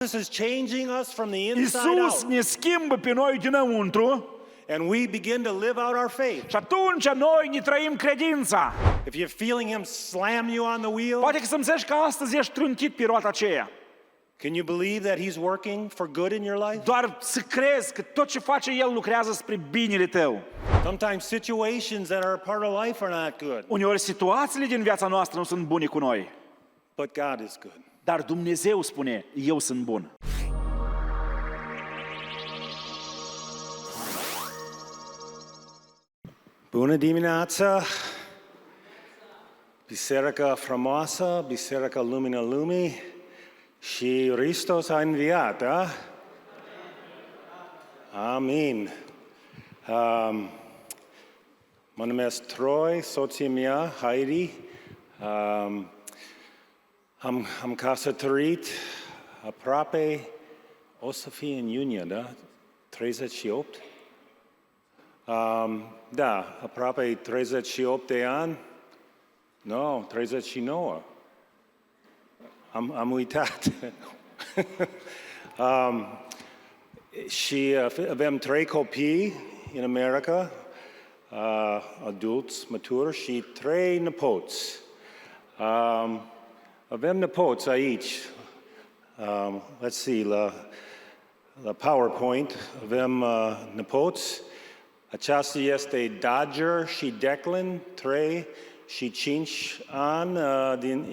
Jesus is changing us from the inside Iisus out. ne schimbă pe noi dinăuntru And we begin to live out our faith. și atunci noi ne trăim credința. If you're feeling Him slam you on the wheel, Poate că simțești că astăzi ești trântit pe roata aceea. can you believe that He's working for good in your life? Doar să crezi că tot ce face El lucrează spre binele tău. Sometimes situations that are a part of life are not good, Uneori situațiile din viața noastră nu sunt bune cu noi. but God is good. Dar Dumnezeu spune, eu sunt bun. Bună dimineața! Biserica frumoasă, Biserica Lumina Lumii și Hristos a înviat, da? Amin. Mă numesc Troy, soția mea, Heidi. Am căsătorit aproape, o să fie în iunie, da? 38? Da, aproape 38 de ani. Nu, 39. Am uitat. Și avem 3 copii în America, adulți, maturi, și 3 nepoți. Avem nepoți aici. Let's see, la PowerPoint avem nepoți. Aceasta este Dodger și Declan, 3 și 5 ani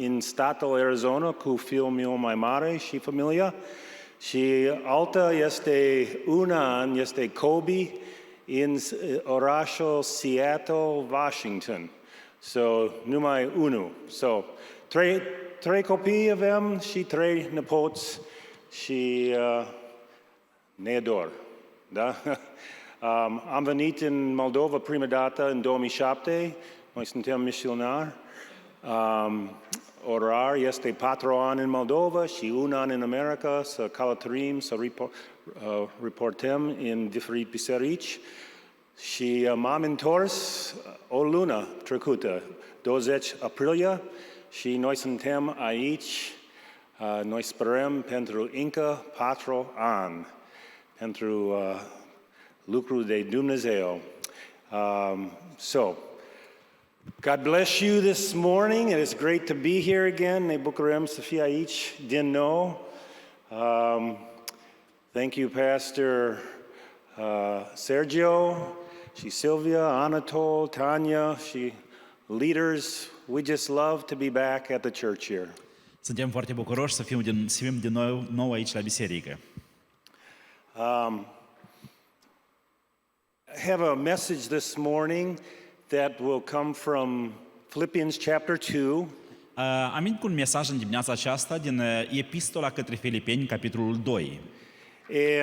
în statul Arizona cu fiul meu mai mare și familia. Și alta este un an, este Kobe în orașul Seattle, Washington. So, numai unul. So, 3 copii avem și 3 nepoți și ne ador. Da? Am venit în Moldova prima dată în 2007. Noi suntem misionari. Orar este 4 ani în Moldova și 1 an în America să călătorim, să reportăm în diferite biserici. Și m-am întors o lună trecută, 20 aprilie, și noi suntem aici. Noi sperăm pentru încă 4 ani, pentru lucru de Dumnezeu. So, God bless you this morning. It is great to be here again. Ne bucurăm să fie aici din nou. Thank you, Pastor Sergio și Sylvia, Anatol, Tanya și leaders. We just love to be back at the church here. Suntem foarte bucuroși să fim din nou aici la biserică. I have a message this morning that will come from Philippians chapter 2. Am venit cu un mesaj în dimineața aceasta din Epistola către Filipeni, capitolul 2.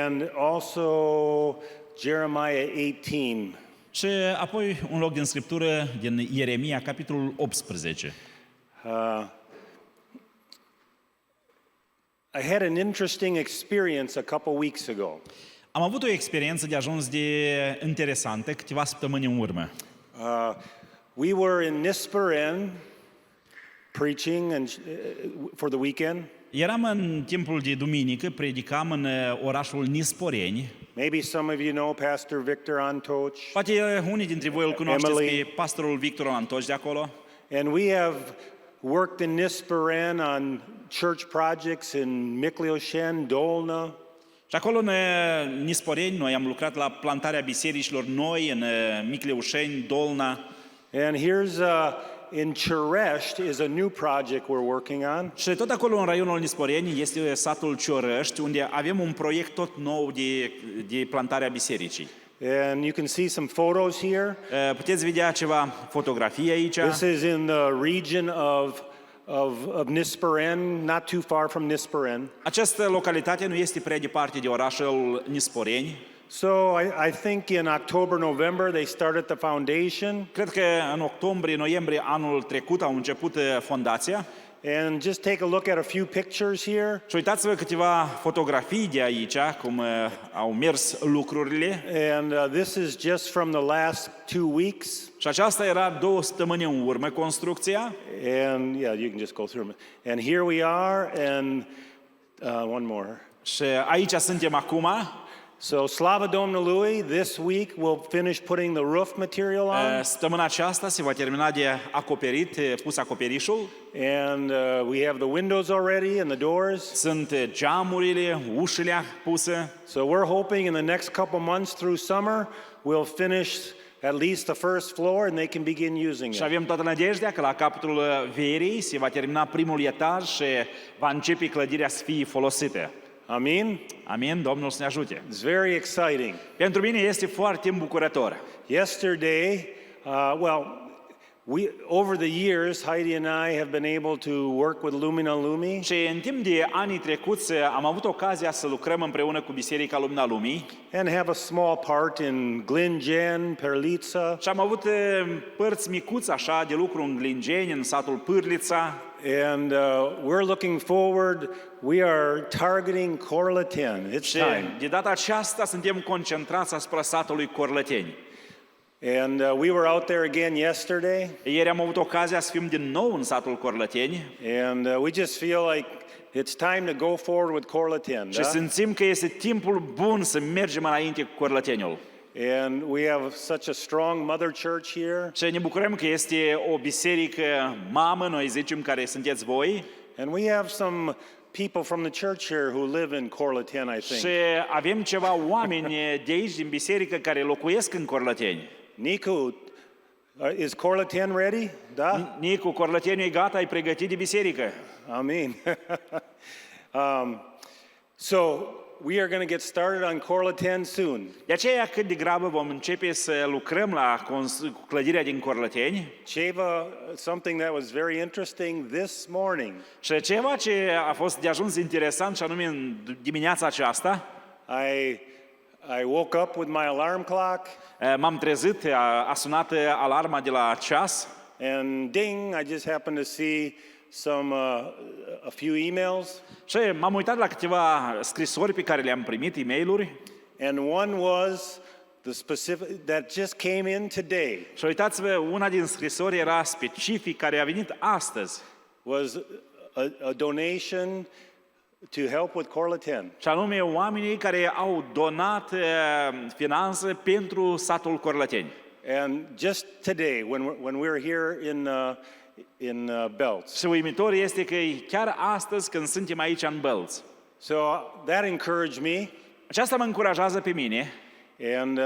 And also Jeremiah 18. Și apoi un loc din Scriptură din Ieremia, capitolul 18. I had an interesting experience a couple weeks ago. Am avut o experiență de ajuns de interesantă câteva săptămâni în urmă. We were in Nisperen preaching for the weekend. Eram în timpul de duminică, predicam în orașul Nisporeni. Maybe some of you know Pastor Victor Antoch. Poate unii dintre voi îl cunoașteți Emily. pe pastorul Victor Antoch de acolo. And we have worked in Nisperen on church projects in Miklioșeni, Dolna. Și acolo în Nisporeni noi am lucrat la plantarea bisericilor noi în Micleușeni, Dolna. And here's in Cirești is a new project we're working on. Și tot acolo în raionul Nisporeni este satul Ciorăști, unde avem un proiect tot nou de plantarea bisericii. And you can see some photos here. Puteți vedea ceva fotografii aici. This is in the region of Nisperen, not too far from Nisperen. Această localitate nu este prea departe de orașul Nisporeni. So I think in October, November they started the foundation. Cred că în octombrie, noiembrie anul trecut au început fondația. And just take a look at a few pictures here. Și uitați-vă câteva fotografii de aici, cum au mers lucrurile. And this is just from the last 2 weeks. Și aceasta era 2 săptămâni în urmă, construcția. And yeah, you can just go through them. And here we are, and one more. Și aici suntem acum. So, slava Domnului, this week we'll finish putting the roof material on. Săptămâna aceasta se va termina de acoperit, pus acoperișul. And we have the windows already and the doors. Sunt geamurile, ușile puse. So we're hoping in the next couple months through summer, we'll finish at least the first floor and they can begin using Și it. avem toată nădejdea că la capătul verii se va termina primul etaj și va începe clădirea să fie folosită. Amen? Amin, Domnul să ne ajute. It's very exciting. Pentru mine este foarte îmbucurător. Yesterday, over the years, Heidi and I have been able to work with Lumina Lumii. Și în timp de anii trecuți am avut ocazia să lucrăm împreună cu Biserica Lumina Lumii. And have a small part in Glingen, Perlița. Și am avut părți micuți așa de lucru în Glingeni, în satul Pârlița. And we're looking forward. We are targeting Corletin. It's Și time. de data aceasta suntem concentrați asupra satului Corlăteni. And we were out there again yesterday. Ieri am avut ocazia să fim din nou în satul Corlăteni. And we just feel like it's time to go forward with Corletin. Și simțim că este timpul bun să mergem înainte cu Corlăteniul. And we have such a strong mother church here. Și ne bucurăm că este o biserică mamă, noi zicem, care sunteți voi. And we have some people from the church here who live in Corletin, I Și think. avem ceva oameni de aici, din biserică, care locuiesc în Corlăteni. Nicu, is Corletin ready? Da? Nicu, Corlăteniul e gata, ai pregătit de biserică. Amen. So we are going to get started on Corletin soon. De aceea, cât de grabă vom începe să lucrăm la clădirea din Corlăteni. Ceva, something that was very interesting this morning. Și ceva ce a fost de ajuns interesant, și anume în dimineața aceasta, I woke up with my alarm clock, m-am trezit, a sunat alarma de la ceas and ding, I just happened to see a few emails. și m-am uitat la câteva scrisori pe care le-am primit, e-mail-uri. And one was the specific that just came in today. Și uitați-vă, una din scrisori era specific, care a venit astăzi. Was a donation to help with Corletin. Și anume oamenii care au donat finanțe pentru satul Corlăteni. And just today, when we're here in Belts. Și uimitor este că chiar astăzi, când suntem aici în Bălți. So that encouraged me. Aceasta mă încurajează pe mine. And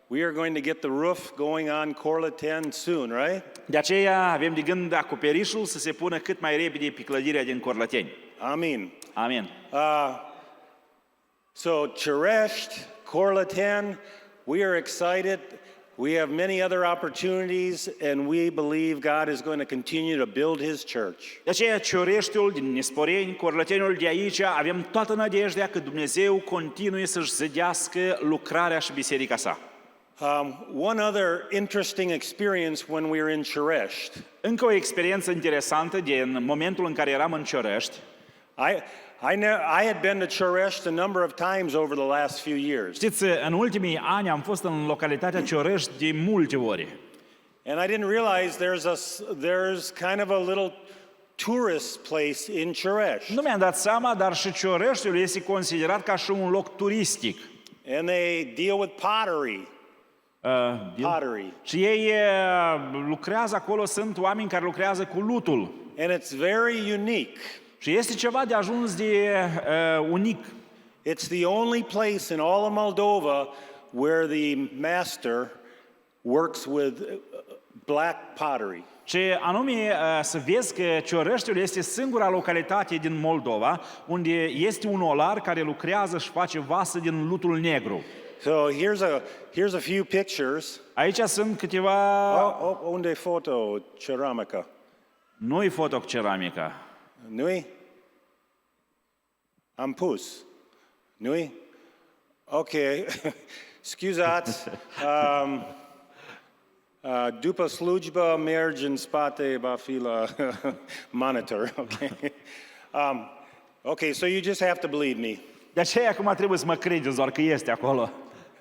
we are going to get the roof going on Corletin soon, right? De aceea avem de gând acoperișul să se pună cât mai repede pe clădirea din Corlăteni. Amen. Amin. So Cerești, Corletin, we are excited. We have many other opportunities, and we believe God is going to continue to build His church. De aceea Cioreștiul din Nisporeni, Corlăteniul de aici, avem toată nădejdea că Dumnezeu continuă să-și zidească lucrarea și biserica sa. One other interesting experience when we were in Cerești. Încă o experiență interesantă din momentul în care eram în Ciorești. I had been to Cerești a number of times over the last few years. Știți, în ultimii ani am fost în localitatea Ciorești de multe ori. And I didn't realize there's kind of a little tourist place in Cerești. Nu mi-am dat seama, dar și Cioreștiul este considerat ca și un loc turistic. And they deal with pottery. Pottery. Și ei lucrează acolo, sunt oameni care lucrează cu lutul. And it's very unique. Și este ceva de ajuns de unic. It's the only place in all of Moldova where the master works with black pottery. Și anume să vezi că Cioreștiul este singura localitate din Moldova unde este un olar care lucrează și face vase din lutul negru. So here's a few pictures. Aici sunt câteva... Unde foto ceramica? Nu-i fotoceramica. Nu-i? Am pus. Nu-i? Ok. Scuzați. După slujbă mergi în spate, va fi la monitor. Okay. Okay, so you just have to believe me. De aceea acum trebuie să mă credeți doar că este acolo.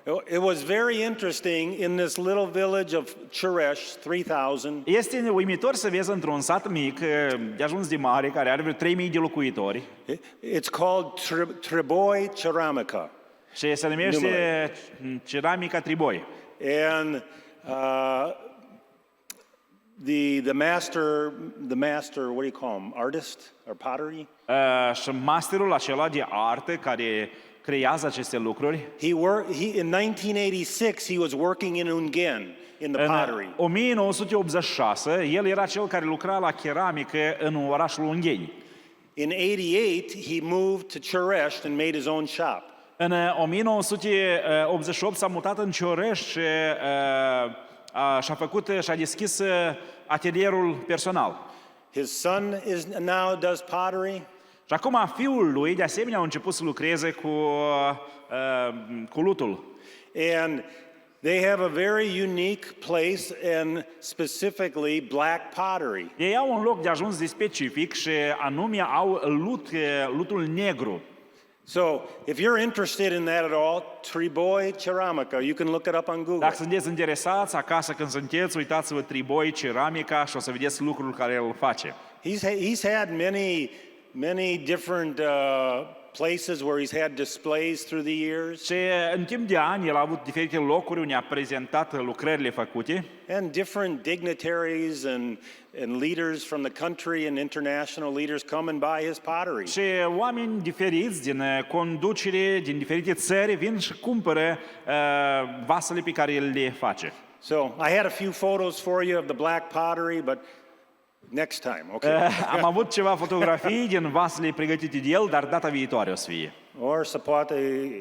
It was very interesting in this little village of Cheresh, 3,000. Este uimitor să vezi într-un sat mic, de ajuns de mare, care are vreo 3.000 de locuitori, It's called Triboi Ceramica. și se numește Ceramica Triboi. And the master, what do you call him? Artist or pottery? Și masterul acela de artă care creează aceste lucruri, In 1986 he was working in Ungen in the pottery. în 1986, el era cel care lucra la keramică în orașul Ungheni. In 88 he moved to Cheresh and made his own shop. În 1988 s-a mutat în Cioreș și și-a deschis atelierul personal. His son now does pottery. Și acum fiul lui, de asemenea, a început să lucreze cu lutul. And they have a very unique place, and specifically black pottery. Ei au un loc de ajuns de specific și anume au lutul negru. So, if you're interested in that at all, Triboi Ceramica, you can look it up on Google. Dacă sunteți interesați, acasă când sunteți, uitați-vă Triboi Ceramica și o să vedeți lucrul care el face. He's had many different places where he's had displays through the years, Și în timp de ani, el a avut diferite locuri unde a prezentat lucrările făcute and different dignitaries and leaders from the country and international leaders come and buy his pottery. și oameni diferiți din conducere, din diferite țări, vin și cumpără vasele pe care el le face. So, I had a few photos for you of the black pottery, but next time, okay? Am avut ceva fotografii din vasele pregătite de el, dar data viitoare o să fie. Or poate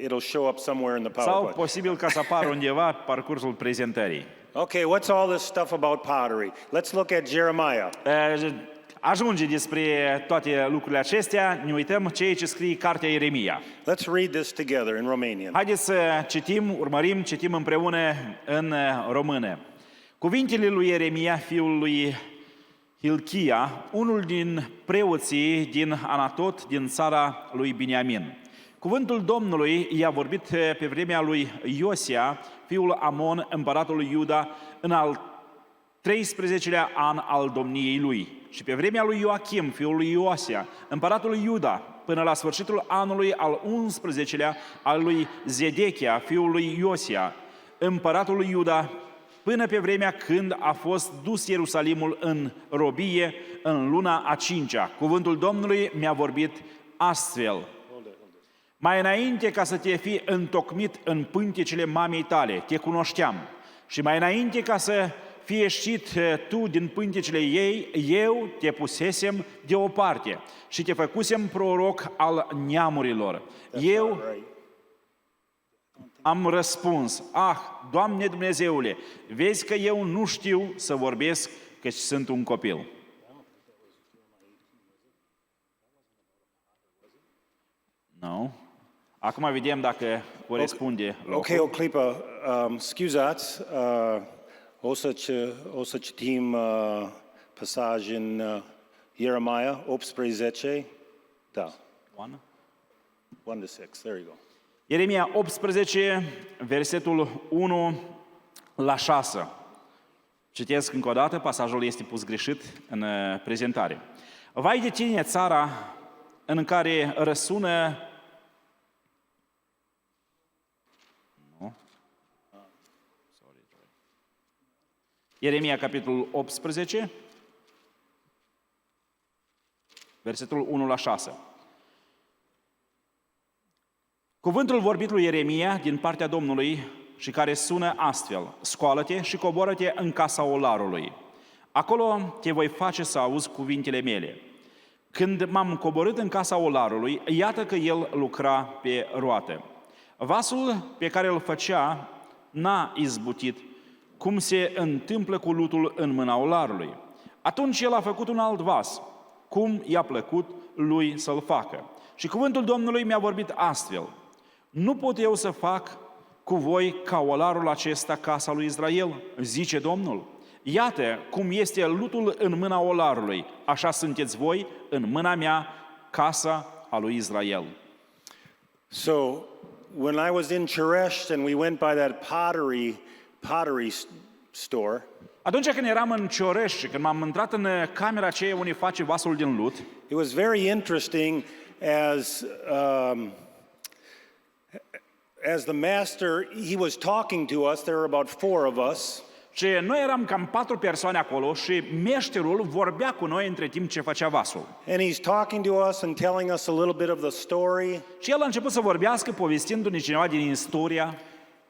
it'll show up somewhere in the Sau PowerPoint. posibil ca să apară undeva pe parcursul prezentării. Okay, what's all this stuff about pottery? Let's look at Jeremiah. Ajunge despre toate lucrurile acestea, ne uităm ceea ce scrie cartea Ieremia. Let's read this together in Romanian. Haideți să citim împreună în română. Cuvintele lui Ieremia, fiul lui Hilchia, unul din preoții din Anatot, din țara lui Biniamin. Cuvântul Domnului i-a vorbit pe vremea lui Iosia, fiul Amon, împăratul lui Iuda, în al 13-lea an al domniei lui. Și pe vremea lui Ioachim, fiul lui Iosia, împăratul lui Iuda, până la sfârșitul anului al 11-lea al lui Zedechia, fiul lui Iosia, împăratul lui Iuda, până pe vremea când a fost dus Ierusalimul în robie în luna a 5-a. Cuvântul Domnului mi-a vorbit astfel. Mai înainte ca să te fi întocmit în pântecele mamei tale, te cunoșteam. Și mai înainte ca să fii ieșit tu din pântecele ei, eu te pusesem deoparte și te făcusem proroc al neamurilor. Eu am răspuns, Doamne Dumnezeule, vezi că eu nu știu să vorbesc, căci sunt un copil. Nu. Acum vedem dacă corespunde locul. Okay, o clipă, scuzați, o să citim pasaj în Ieremia 18, da, 1 to 6, there you go. Ieremia 18, versetul 1 la 6. Citesc încă o dată, pasajul este pus greșit în prezentare. Vai de tine, țara în care răsună... Ieremia, capitolul 18, versetul 1 la 6. Cuvântul vorbit lui Ieremia din partea Domnului și care sună astfel: scoală-te și coboară-te în casa olarului. Acolo te voi face să auzi cuvintele mele. Când m-am coborât în casa olarului, iată că el lucra pe roată. Vasul pe care îl făcea n-a izbutit, cum se întâmplă cu lutul în mâna olarului. Atunci el a făcut un alt vas, cum i-a plăcut lui să-l facă. Și cuvântul Domnului mi-a vorbit astfel: nu pot eu să fac cu voi ca olarul acesta casa lui Israel, zice Domnul. Iată cum este lutul în mâna olarului, așa sunteți voi în mâna mea, casa a lui Israel. So, when I was in Cerești and we went by that pottery store, Atunci când eram în Cioreș și când m-am intrat în camera aceea unde face vasul din lut, it was very interesting as the master, he was talking to us. There were about 4 of us. și noi eram cam 4 persoane acolo și meșterul vorbea cu noi între timp ce făcea vasul. And he's talking to us and telling us a little bit of the story. Și el a început să vorbească, povestindu-ne cineva din istoria.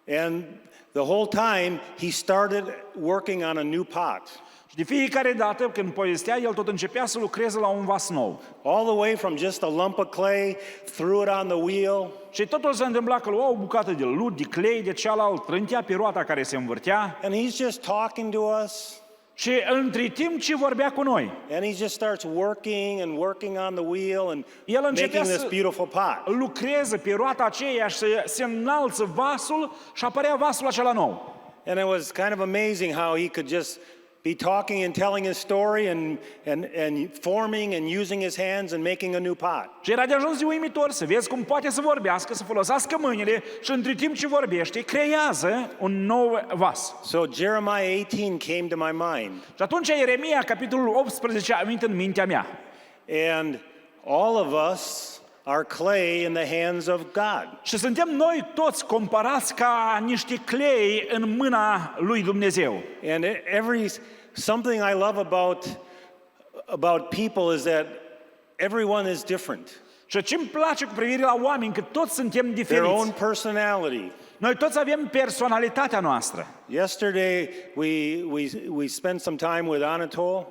And the whole time he started working on a new pot. Și de fiecare dată când povestea, el tot începea să lucreze la un vas nou. All the way from just a lump of clay, threw it on the wheel. Și totul se întâmpla că lua o bucată de lut, de clei, de cealaltă, trântea pe roata care se învârtea. And he's just talking to us. Și între timp ce vorbea cu noi, And he just starts working on the wheel and el începea making this să beautiful pot. lucreze pe roata aceea și să se înalță vasul și apărea vasul acela nou. And it was kind of amazing how he could just be talking and telling his story and forming and using his hands and making a new pot. Și era de ajuns de uimitor să vezi cum poate să vorbească, să folosească mâinile și între timp ce vorbește, creează un nou vas. So Jeremiah 18 came to my mind. Și atunci Ieremia, capitolul 18, a venit în mintea mea. And all of us are clay in the hands of God. Și suntem noi toți comparați ca niște clei în mâna lui Dumnezeu. And something I love about people is that everyone is different. Și ce-mi place cu privire la oameni, că toți suntem Their own diferiți. personality. Noi toți avem personalitatea noastră. Yesterday we spent some time with Anatol.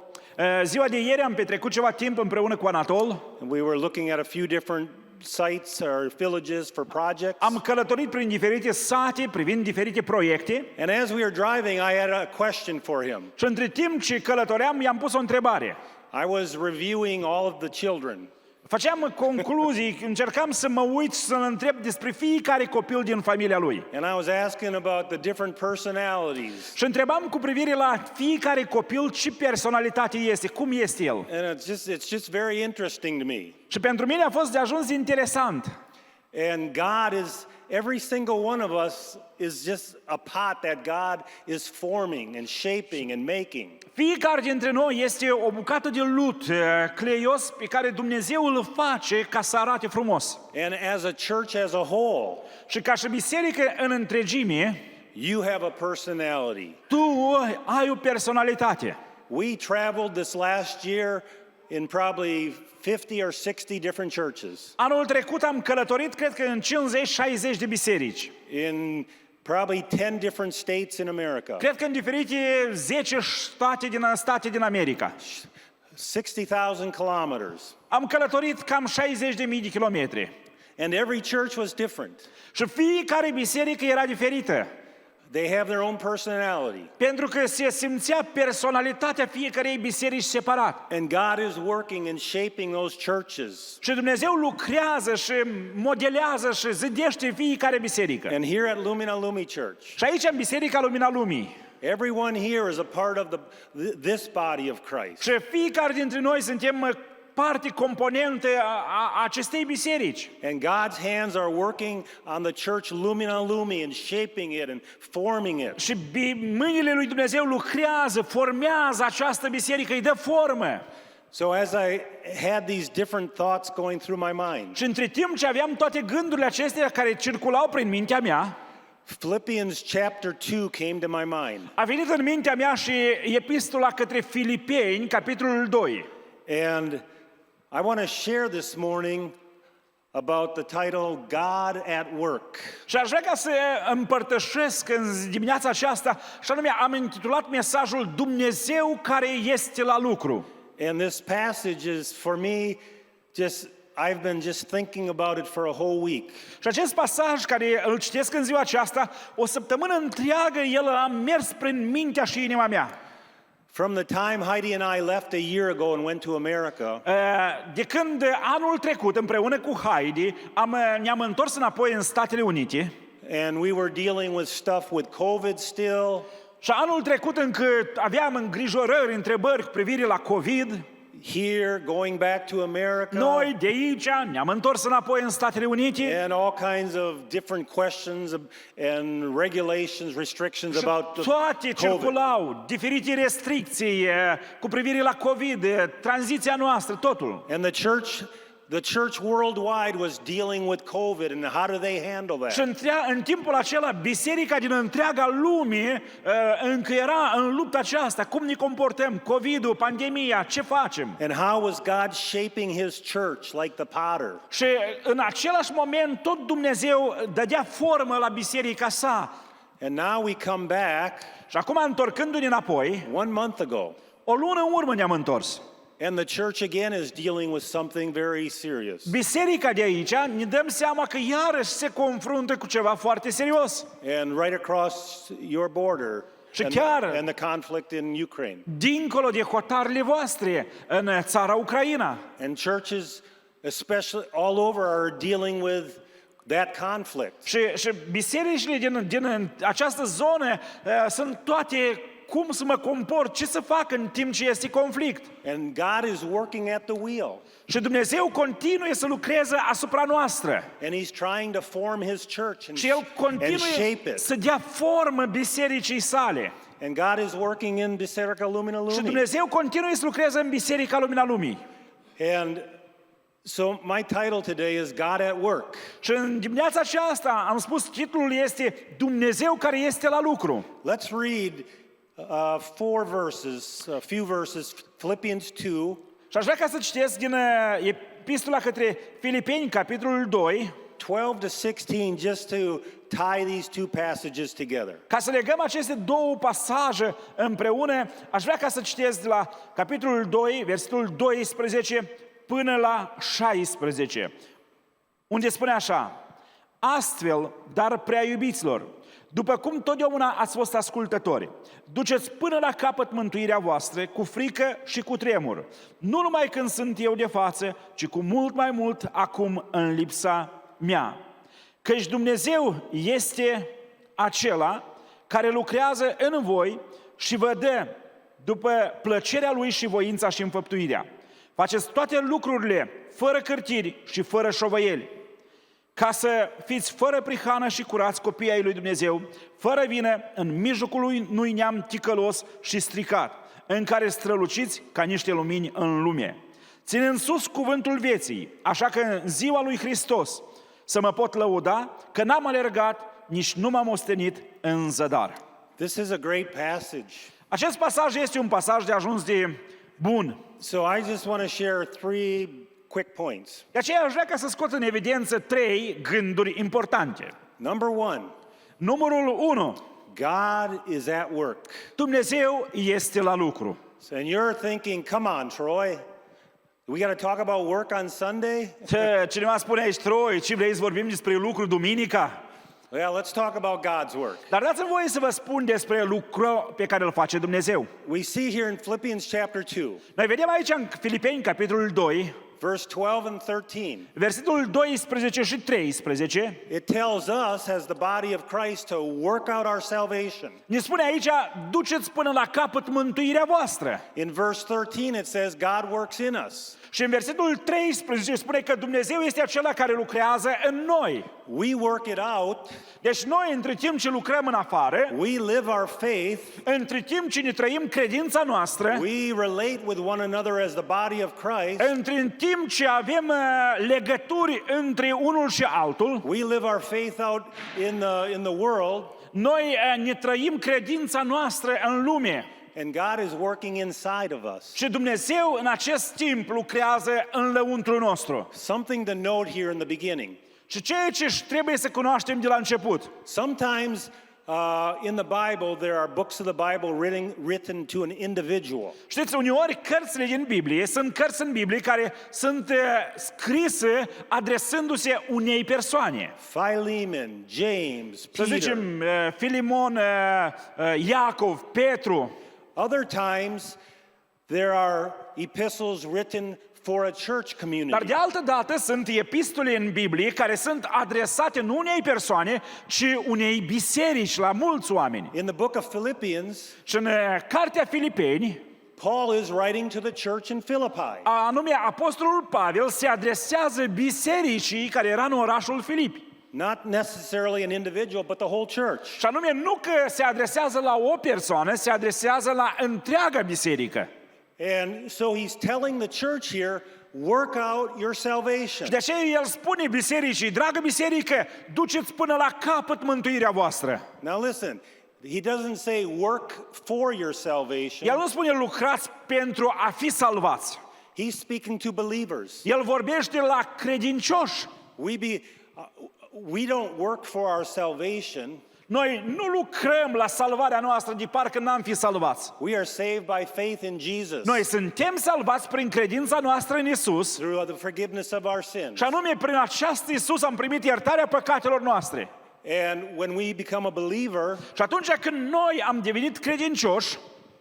Ziua de ieri am petrecut ceva timp împreună cu Anatol. And we were looking at a few different sites or villages for projects. Am călătorit prin diferite sate, privind diferite proiecte. And as we were driving, I had a question for him. Și între timp ce călătoream, i-am pus o întrebare. I was reviewing all of the children. Făceam concluzii, încercam să mă uit și să-l întreb despre fiecare copil din familia lui. And I was asking about the different personalities. Și întrebam cu privire la fiecare copil ce personalitate este, cum este el. And it's just very interesting to me. Și pentru mine a fost de ajuns interesant. And every single one of us is just a pot that God is forming and shaping and making. Fiecare dintre noi este o bucată de lut cleios pe care Dumnezeu îl face ca să arate frumos. And as a church as a whole, Și ca și biserică în întregime, you have a personality. tu ai o personalitate. We traveled this last year in probably 50 or 60 different churches. Anul trecut am călătorit, cred că în 50-60 de biserici. In probably 10 different states in America. Cred că în diferite 10 state din America. 60,000 kilometers. Am călătorit cam 60.000 de kilometri. And every church was different. Și fiecare biserică era diferită. They have their own personality. Pentru că se simțea personalitatea fiecarei biserici separat. And God is working and shaping those churches. Și Dumnezeu lucrează și modelează și zidește fiecare biserică. And here at Lumina Lumi Church, Și aici în Biserica Lumina Lumii. everyone here is a part of this body of Christ. Și fiecare dintre noi suntem parte componentă a acestei biserici. And God's hands are working on the church Lumina Lumi and shaping it and forming it. Și mâinile lui Dumnezeu lucrează, formează această biserică, îi dă formă. So as I had these different thoughts going through my mind, Și între timp ce aveam toate gândurile acestea care circulau prin mintea mea, Philippians chapter 2 came to my mind. a venit în mintea mea și epistola către Filipeni, capitolul 2. And I want to share this morning about the title God at Work. Și aș vrea ca să împărtășesc în dimineața aceasta, și anume am intitulat mesajul Dumnezeu care este la lucru. And this passage is for me I've been just thinking about it for a whole week. Și acest pasaj care îl citesc în ziua aceasta, o săptămână întreagă el a mers prin mintea și inima mea. From the time Heidi and I left a year ago and went to America, De când anul trecut, împreună cu Heidi, ne-am întors înapoi în Statele Unite. and we were dealing with stuff with COVID still. Și anul trecut încă aveam îngrijorări, întrebări cu privire la COVID. here, going back to America, Noi de aici ne-am întors înapoi în Statele Unite and all kinds of different questions and regulations, restrictions și about toate COVID. circulau, diferite restricții cu privire la COVID, tranziția noastră, totul. And the church worldwide was dealing with COVID, and how do they handle Și that? în timpul acela, biserica din întreaga lume încă era în lupta aceasta. Cum ne comportăm? COVID-ul, pandemia, ce facem? And how was God shaping His church like the potter? Și în același moment, tot Dumnezeu dădea formă la biserica sa. And now we come back Și acum, întorcându-ne înapoi, 1 month ago, o lună în urmă ne-am întors. and the church again is dealing with something very serious. Biserica de aici, ne dăm seama că iarăși se confruntă cu ceva foarte serios. And right across your border, Și chiar and the conflict in Ukraine. dincolo de hotarele voastre, în țara Ucraina. And churches, especially all over, are dealing with that conflict. Și bisericile din această zonă sunt toate cum să mă comport, ce să fac în timp ce este conflict. And God is working at the wheel. Și Dumnezeu continuă să lucreze asupra noastră. And He's trying to form His church Și El and continuă shape it. să dea formă bisericii sale. And God is working in Biserica Lumina Și Lumii. Dumnezeu continuă să lucreze în Biserica Lumina Lumii. And so my title today is God at Work. Și în dimineața aceasta am spus, titlul este Dumnezeu care este la lucru. Let's read a few verses, Philippians 2, Și aș vrea ca să citesc din epistola către Filipeni, capitolul 2, 12 to 16, just to tie these two passages together. ca să legăm aceste două pasaje împreună. Aș vrea ca să citesc de la capitolul 2, versetul 12 până la 16, unde spune așa: Astfel, dar prea iubiților, după cum totdeauna ați fost ascultători, duceți până la capăt mântuirea voastră cu frică și cu tremur, nu numai când sunt eu de față, ci cu mult mai mult acum în lipsa mea. Căci Dumnezeu este acela care lucrează în voi și vă dă după plăcerea Lui și voința și înfăptuirea. Faceți toate lucrurile fără cârtiri și fără șovăieli, ca să fiți fără prihană și curați copiii ai lui Dumnezeu, fără vină, în mijlocul unui neam ticălos și stricat, în care străluciți ca niște lumini în lume. Ținând sus cuvântul vieții, așa că în ziua lui Hristos să mă pot lăuda că n-am alergat, nici nu m-am ostenit în zădar. This is a great passage. Acest pasaj este un pasaj de ajuns de bun. So I just want to share 3 quick points. De aceea aș vrea ca să scot în evidență 3 gânduri importante. Number 1, Numărul 1. God is at work. Dumnezeu este la lucru. And you're thinking, come on, Troy, we got to talk about work on Sunday? Cineva spune aici, Troi, ce vrei să vorbim despre lucru duminica? Well, let's talk about God's work. Dar dați-mi voie să vă spun despre lucrul pe care îl face Dumnezeu. We see here in Philippians chapter 2, Noi vedem aici în Filipeni, capitolul 2, verse 12 and 13. versetul 12 și 13, It tells us, as the body of Christ, to work out our salvation. ne spune aici, duceți până la capăt mântuirea voastră. In verse 13, it says, God works in us. Și în versetul 13 spune că Dumnezeu este acela care lucrează în noi. We work it out. Deci noi, între timp ce lucrăm în afară, We live our faith. între timp ce ne trăim credința noastră, We relate with one another as the body of Christ. în timp ce avem legături între unul și altul, We live our faith out in the world, noi ne trăim credința noastră în lume. and God is working inside of us. Și Dumnezeu în acest timp lucrează în lăuntrul nostru. Something to note here in the beginning. Și ceea ce trebuie să cunoaștem de la început. Sometimes in the Bible, there are books of the Bible written to an individual. Știți, uneori cărțile din Biblie sunt cărți în Biblie care sunt scrise adresându-se unei persoane. Philemon, James, Să Peter. zicem, Filimon, Iacov, Petru. Other times, there are epistles written for a church Dar community. de altă dată sunt epistole în Biblie care sunt adresate nu unei persoane, ci unei biserici, la mulți oameni. In the book of Philippians, Și în cartea Filipeni, Paul is writing to the church in Philippi. Anume, apostolul Pavel se adresează bisericii care era în orașul Filipi. Not necessarily an individual, but the whole church. Și anume, nu că se adresează la o persoană, se adresează la întreaga biserică. And so he's telling the church here, work out your salvation. Și de aceea el spune bisericii, dragă biserică, duceți până la capăt mântuirea voastră. Now listen, he doesn't say work for your salvation. El nu spune lucrați pentru a fi salvați. He's speaking to believers. El vorbește la credincioși. We don't work for our salvation. Noi nu lucrăm la salvarea noastră de parcă n-am fi salvați. We are saved by faith in Jesus. Noi suntem salvați prin credința noastră în Isus. Through the forgiveness of our sins. Și anume, prin acest Isus am primit iertarea păcatelor noastre. And when we become a believer, și atunci când noi am devenit credincioși,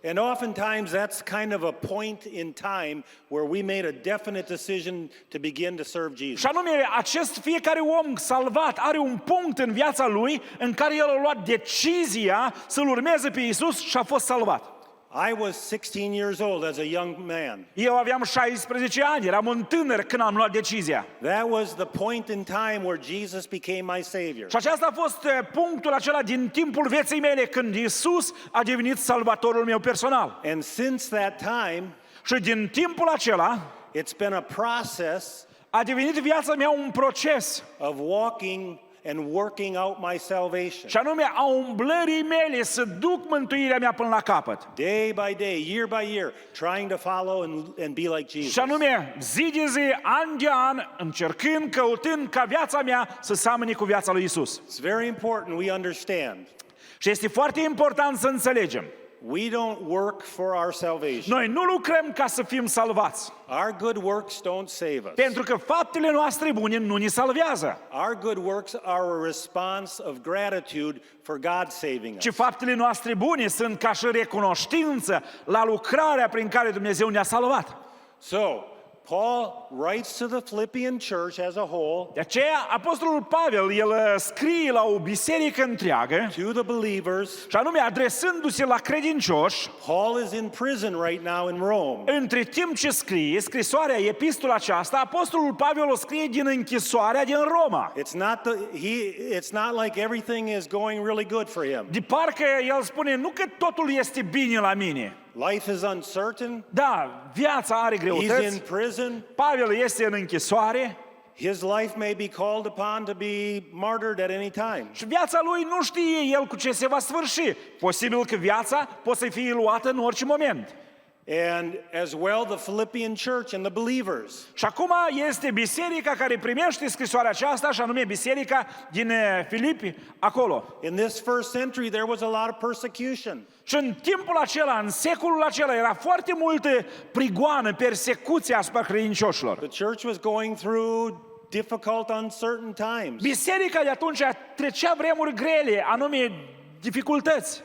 and oftentimes that's kind of a point in time where we made a definite decision to begin to serve Jesus. și anume, acest fiecare om salvat are un punct în viața lui în care el a luat decizia să-L urmeze pe Isus și a fost salvat. I was 16 years old as a young man. Eu aveam 16 ani, eram un tânăr când am luat decizia. That was the point in time where Jesus became my Savior. Și acesta a fost punctul acela din timpul vieții mele când Isus a devenit salvatorul meu personal. And since that time, și din timpul acela, it's been a process a devenit viața mea un proces of walking and working out my salvation. și anume a umblării mele să duc mântuirea mea până la capăt. Day by day, year by year, trying to follow and be like Jesus. Și anume, zi de zi, an de an, încercând, căutând ca viața mea să seamăne cu viața lui Isus. It's very important we understand. Și este foarte important să înțelegem. We don't work for our salvation. Noi nu lucrăm ca să fim salvați. Our good works don't save us. Pentru că faptele noastre bune nu ne salvează. Our good works are a response of gratitude for God saving Ci us. faptele noastre bune sunt ca și recunoștință la lucrarea prin care Dumnezeu ne-a salvat. So, Paul writes to the Philippian church as a whole, De aceea, apostolul Pavel, el scrie la o biserică întreagă, to the believers. și anume adresându-se la credincioși, Paul is in prison right now in Rome. între timp ce scrie scrisoarea, epistola aceasta, apostolul Pavel o scrie din închisoarea din Roma. It's not like everything is going really good for him. De parcă el spune, nu că totul este bine la mine. Life is uncertain. Da, viața are He's in greutăți. prison. Pavel este în închisoare. His life may be called upon to be martyred at any time. Și viața lui nu știe el cu ce se va sfârși. Posibil că viața poate să fie luată în orice moment. And as well the Philippian church and the believers. Și acum este biserica care primește scrisoarea aceasta, și anume biserica din Filipi, acolo. In this first century there was a lot of persecution. Și în timpul acela, în secolul acela, era foarte multă prigoană, persecuție asupra credincioșilor. The church was going through difficult, uncertain times. Biserica de atunci trecea vremuri grele, anume dificultăți.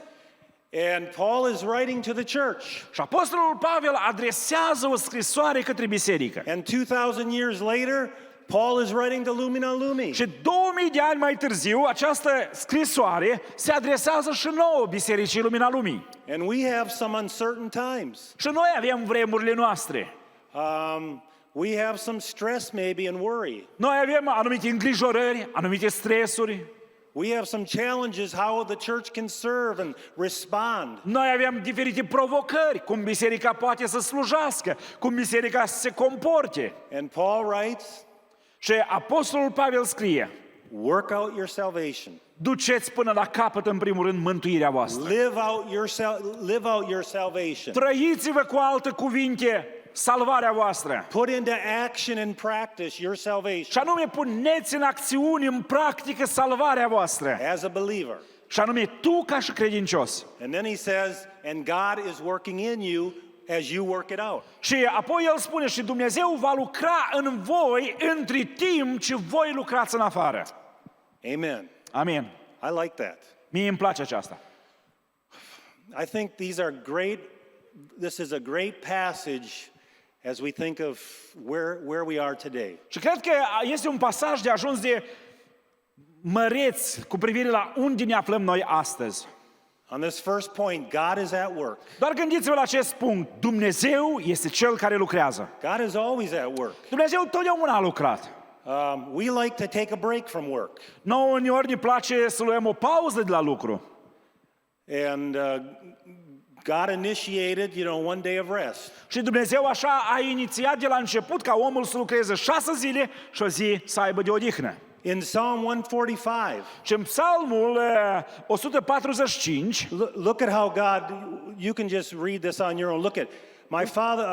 And Paul is writing to the church. Și apostolul Pavel adresează o scrisoare către biserică. And 2000 years later, Paul is writing to Lumina Lumi. Și 2000 de ani mai târziu, această scrisoare se adresează și nouă Bisericii Lumina Lumii. And we have some uncertain times. Și noi avem vremurile noastre. We have some stress maybe and worry. Noi avem anumite îngrijorări, anumite stresuri. We have some challenges how the church can serve and respond. Noi avem diferite provocări, cum biserica poate să slujească, cum biserica să se comporte. And Paul writes, Și apostolul Pavel scrie, work out your salvation. duceți până la capăt în primul rând mântuirea voastră. Live out your salvation. Trăiți-vă cu alte cuvinte salvarea voastră. Put into action and practice your salvation Și anume puneți în acțiune, în practică salvarea voastră. as a believer. Și anume tu ca și credincios. And then he says, and God is working in you as you work it out. Și apoi el spune, și Dumnezeu va lucra în voi între timp ce voi lucrați în afară. Amen. Amin. I like that. Mie îmi place aceasta. I think this is a great passage as we think of where we are today. Și cred că este un pasaj de ajuns de măreț cu privire la unde ne aflăm noi astăzi. On this first point, God is at work. Doar gândiți-vă la acest punct. Dumnezeu este Cel care lucrează. God is always at work. Dumnezeu totdeauna a lucrat. We like to take a break from work. Nouă uneori ne place să luăm o pauză de la lucru. And God initiated, one day of rest. Și Dumnezeu așa a inițiat de la început ca omul să lucreze 6 zile și o zi să aibă de odihnă. In Psalm 145, Și în Psalmul 145, look at how God, you can just read this on your own. Look at, my Father,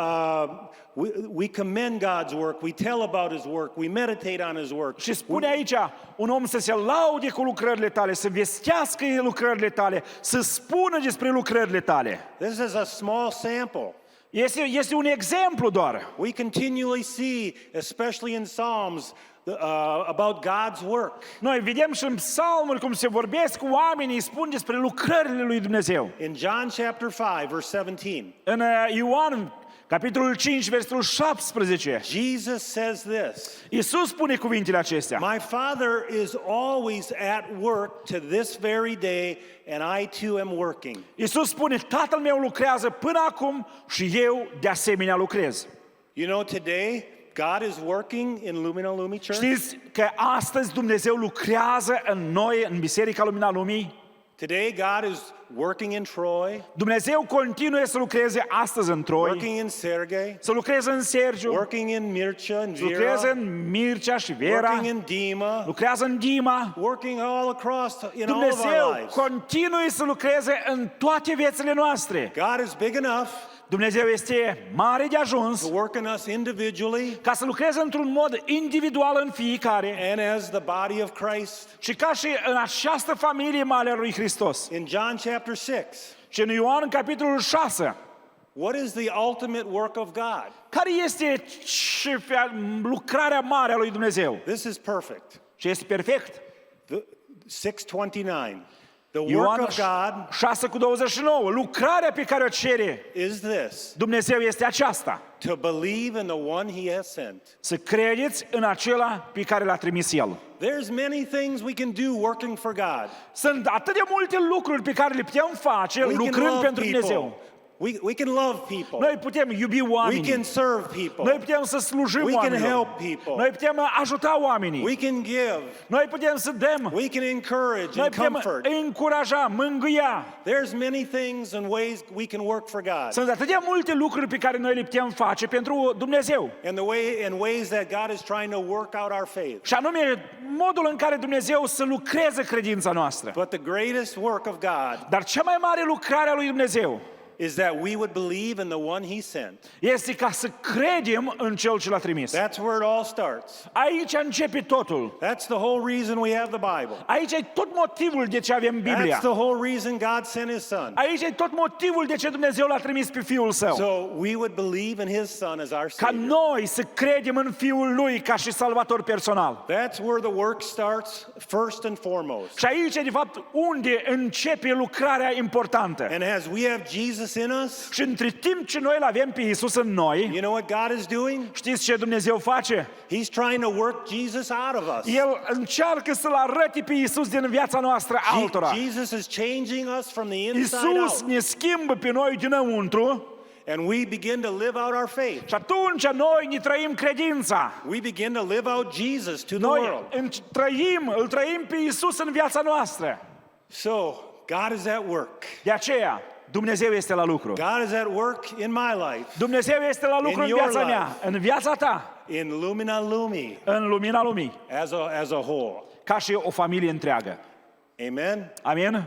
we commend God's work, we tell about His work, we meditate on His work. și spune aici, un om să se laude cu lucrările tale, să vestească lucrările tale, să spună despre lucrările tale. This is a small sample. Este un exemplu doar. We continually see, especially in Psalms, about God's work. Noi vedem și în psalmuri cum se vorbesc cu oamenii, spun despre lucrările lui Dumnezeu. In John chapter 5, verse 17, În Ioan, capitolul 5, versetul 17, Jesus says this, Iisus spune cuvintele acestea. My Father is always at work to this very day, and I too am working. Iisus spune, Tatăl meu lucrează până acum și eu de asemenea lucrez. You know, today, God is working in Lumina Lumii Church. Știți că astăzi Dumnezeu lucrează în noi, în Biserica Lumina Lumii? Today, God is working in Troy, Dumnezeu continuă să lucreze astăzi în Troi, working in Sergei, să lucreze în Sergiu, working in Mircea and să lucreze Vera, în Mircea și Vera, working in Dima, lucrează în Dima. working all across in all of our Dumnezeu lives. continuă să lucreze în toate viețile noastre. God is big enough Dumnezeu este mare de ajuns to work in us individually ca să lucreze într-un mod individual în fiecare and as the body of Christ. și ca și în această familie mare a lui Hristos. In John chapter 6, Și în Ioan, în capitolul 6, what is the ultimate work of God? care este lucrarea mare a lui Dumnezeu? This is perfect. Și este perfect. 6:29. The work Ioan of God 6:29. Lucrarea pe care o cere is this, Dumnezeu este aceasta. to believe in the one He has sent. Să credeți în acela pe care l-a trimis El. There's many things we can do working for God. Sunt atât de multe lucruri pe care le putem face We can lucrând love pentru people. Dumnezeu. We can love people. Noi putem iubi We oamenii. can serve people. Noi putem să slujim We can oamenilor. help people. Noi putem ajuta oamenii. We can give. Noi putem să dăm. We can encourage Noi and putem comfort. încuraja, mângâia. There's many things and ways we can work for God. Sunt atât de multe lucruri pe care noi le putem face pentru Dumnezeu. And ways that God is trying to work out our faith. Și anume, modul în care Dumnezeu să lucreze credința noastră. But the greatest work of God Dar cea mai mare lucrare a lui Dumnezeu is that we would believe in the one He sent. este ca să credem în Cel ce l-a trimis. That's where it all starts. Aici începe totul. That's the whole reason we have the Bible. Aici e tot motivul de ce avem Biblia. That's the whole reason God sent His Son. Aici e tot motivul de ce Dumnezeu l-a trimis pe Fiul Său. So we would believe in His Son as our Ca Savior. noi să credem în Fiul Lui ca și salvator personal. That's where the work starts first and foremost. Și aici, de fapt, unde începe lucrarea importantă. And as we have Jesus in us, Și între timp ce noi l-avem pe Iisus în noi, you know what God is doing? știți ce Dumnezeu face? He's trying to work Jesus out of us. El încearcă să-L arăte pe Iisus din viața noastră altora. Jesus is changing us from the inside Iisus out. ne schimbă pe noi dinăuntru And we begin to live out our faith. și atunci noi ne trăim credința. We begin to live out Jesus to the Noi world. îl trăim pe Iisus în viața noastră. So, God is at work. De aceea, Dumnezeu este la lucru. God is at work in my life, Dumnezeu este la lucru In în your viața life. mea, în viața ta, in Lumina Lumii, în lumina lumii, as a whole. ca și o familie întreagă. Amen? Amin?